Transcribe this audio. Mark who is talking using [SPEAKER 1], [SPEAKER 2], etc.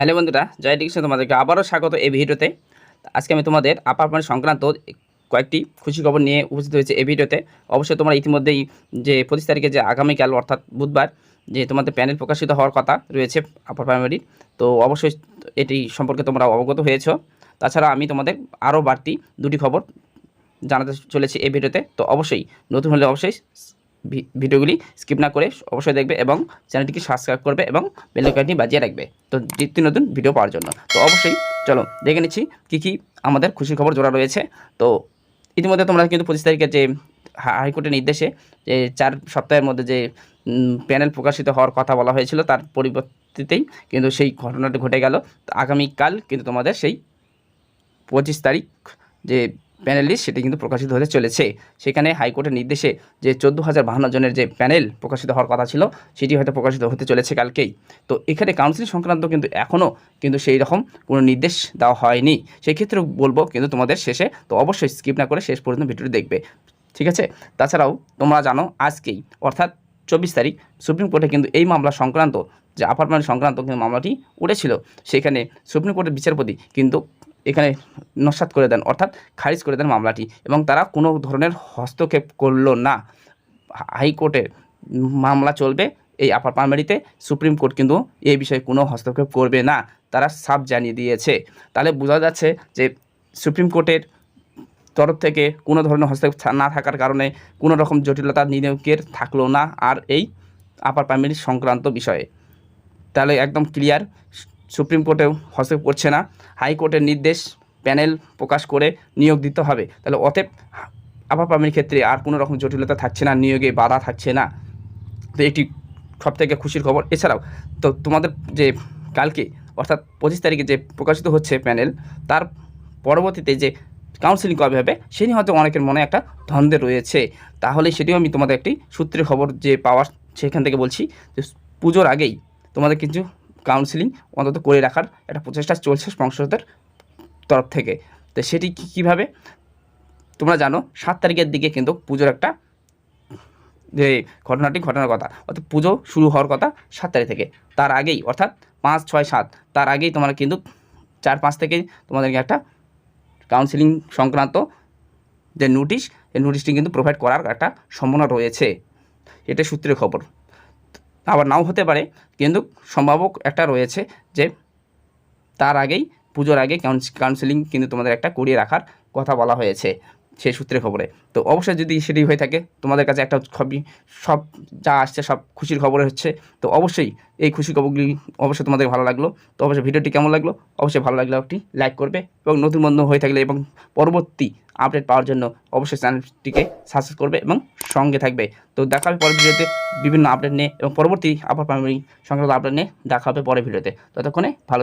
[SPEAKER 1] Hello বন্ধুরা, জয় diction তোমাদেরকে আবারও স্বাগত এই ভিডিওতে। আজকে আমি তোমাদের আপার প্রাইমারি সংক্রান্ত কয়েকটি খুশি খবর নিয়ে উপস্থিত হয়েছে এই ভিডিওতে। অবশ্যই তোমরা ইতিমধ্যেই যে 25 তারিখে যে আগামীকাল অর্থাৎ বুধবার যে তোমাদের প্যানেল প্রকাশিত হওয়ার কথা রয়েছে আপার প্রাইমারি, তো অবশ্যই এটি সম্পর্কে তোমরা অবগত হয়েছ। তাছাড়া আমি তোমাদের আরও বাড়তি দুটি খবর জানাতে চলেছি এই ভিডিওতে। তো অবশ্যই নতুন হলে অবশ্যই ভিডিওগুলি স্কিপ না করে অবশ্যই দেখবে এবং চ্যানেলটিকে সাবস্ক্রাইব করবে এবং বেল আইকনটি বাজিয়ে রাখবে তো নিত্য নতুন ভিডিও পাওয়ার জন্য। তো অবশ্যই চলো দেখে নিচ্ছি কী আমাদের খুশির খবর জোড়া রয়েছে। তো ইতিমধ্যে তোমরা কিন্তু 25 তারিখে যে হাইকোর্টের নির্দেশে যে 4 সপ্তাহের মধ্যে যে প্যানেল প্রকাশিত হওয়ার কথা বলা হয়েছিল, তার পরিবর্তেই কিন্তু সেই ঘটনাটি ঘটে গেল। আগামীকাল কিন্তু তোমাদের সেই 25 তারিখ যে প্যানেল লিস্ট সেটি কিন্তু প্রকাশিত হতে চলেছে। সেখানে হাইকোর্টের নির্দেশে যে 14,052 জনের যে প্যানেল প্রকাশিত হওয়ার কথা ছিল সেটি হয়তো প্রকাশিত হতে চলেছে কালকেই। তো এখানে কাউন্সিলিং সংক্রান্ত কিন্তু এখনও কিন্তু সেই রকম কোনো নির্দেশ দেওয়া হয়নি। সেক্ষেত্রে বলবো কিন্তু তোমাদের শেষে, তো অবশ্যই স্কিপ না করে শেষ পর্যন্ত ভিডিওটি দেখবে, ঠিক আছে? তাছাড়াও তোমরা জানো আজকেই অর্থাৎ 24 তারিখ সুপ্রিম কোর্টে কিন্তু এই মামলা সংক্রান্ত যে আপার প্রাইমারি সংক্রান্ত কিন্তু মামলাটি উঠেছিল, সেখানে সুপ্রিম কোর্টের বিচারপতি কিন্তু এখানে নস্যাৎ করে দেন অর্থাৎ খারিজ করে দেন মামলাটি, এবং তারা কোনো ধরনের হস্তক্ষেপ করলো না। হাইকোর্টের মামলা চলবে এই আপার প্রাইমারিতে, সুপ্রিম কোর্ট কিন্তু এই বিষয়ে কোনো হস্তক্ষেপ করবে না, তারা সাফ জানিয়ে দিয়েছে। তাহলে বোঝা যাচ্ছে যে সুপ্রিম কোর্টের তরফ থেকে কোনো ধরনের হস্তক্ষেপ না থাকার কারণে কোনো রকম জটিলতা নিয়োগের থাকলো না আর এই আপার প্রাইমারি সংক্রান্ত বিষয়ে। তাহলে একদম ক্লিয়ার, সুপ্রিম কোর্টেও হস্তক্ষেপ করছে না, হাইকোর্টের নির্দেশ প্যানেল প্রকাশ করে নিয়োগ দিতে হবে। তাহলে অতএব আপার প্রাইমারির ক্ষেত্রে আর কোনো রকম জটিলতা থাকছে না, নিয়োগে বাধা থাকছে না। তো এটি সবথেকে খুশির খবর। এছাড়াও তো তোমাদের যে কালকে অর্থাৎ 25 তারিখে যে প্রকাশিত হচ্ছে প্যানেল, তার পরবর্তীতে যে কাউন্সিলিং কবে হবে সে নিয়ে হয়তো অনেকের মনে একটা দ্বন্দ্বে রয়েছে। তাহলে সেটিও আমি তোমাদের একটি সূত্রের খবর যে পাওয়ার সেখান থেকে বলছি যে পুজোর আগেই তোমাদের কিছু কাউন্সিলিং অন্তত করে রাখার একটা প্রচেষ্টা চলছে সংসদের তরফ থেকে। তো সেটি কীভাবে তোমরা জানো, 7 তারিখের দিকে কিন্তু পুজোর একটা যে ঘটনার কথা, অর্থাৎ পুজো শুরু হওয়ার কথা 7 তারিখ থেকে, তার আগেই অর্থাৎ 5, 6, 7 তার আগেই তোমরা কিন্তু 4, 5 থেকেই তোমাদেরকে একটা কাউন্সিলিং সংক্রান্ত যে নোটিশ, এই নোটিশটি কিন্তু প্রোভাইড করার একটা সম্ভাবনা রয়েছে। এটা সূত্রের খবর, আবার নাও হতে পারে, কিন্তু সম্ভাবক একটা রয়েছে যে তার আগেই পুজোর আগে কাউন্সিলিং কিন্তু তোমাদের একটা করিয়ে রাখার কথা বলা হয়েছে সেই সূত্রে খবরে। তো অবশ্যই যদি সেটি হয়ে থাকে তোমাদের কাছে একটা সব যা আসছে সব খুশির খবরে হচ্ছে, তো অবশ্যই এই খুশির খবরগুলি অবশ্যই তোমাদের ভালো লাগলো। তো অবশ্যই ভিডিওটি কেমন লাগলো অবশ্যই ভালো লাগলে একটি লাইক করবে, এবং নতুন বন্ধু হয়ে থাকলে এবং পরবর্তী আপডেট পাওয়ার জন্য অবশ্যই চ্যানেলটিকে সাবস্ক্রাইব করবে এবং সঙ্গে থাকবে। তো দেখা হবে পরের ভিডিওতে বিভিন্ন আপডেট নিয়ে, এবং পরবর্তী আপার প্রাইমারি সংক্রান্ত আপডেট নিয়ে দেখা হবে পরের ভিডিওতে। ততক্ষণে ভালো থাকবে।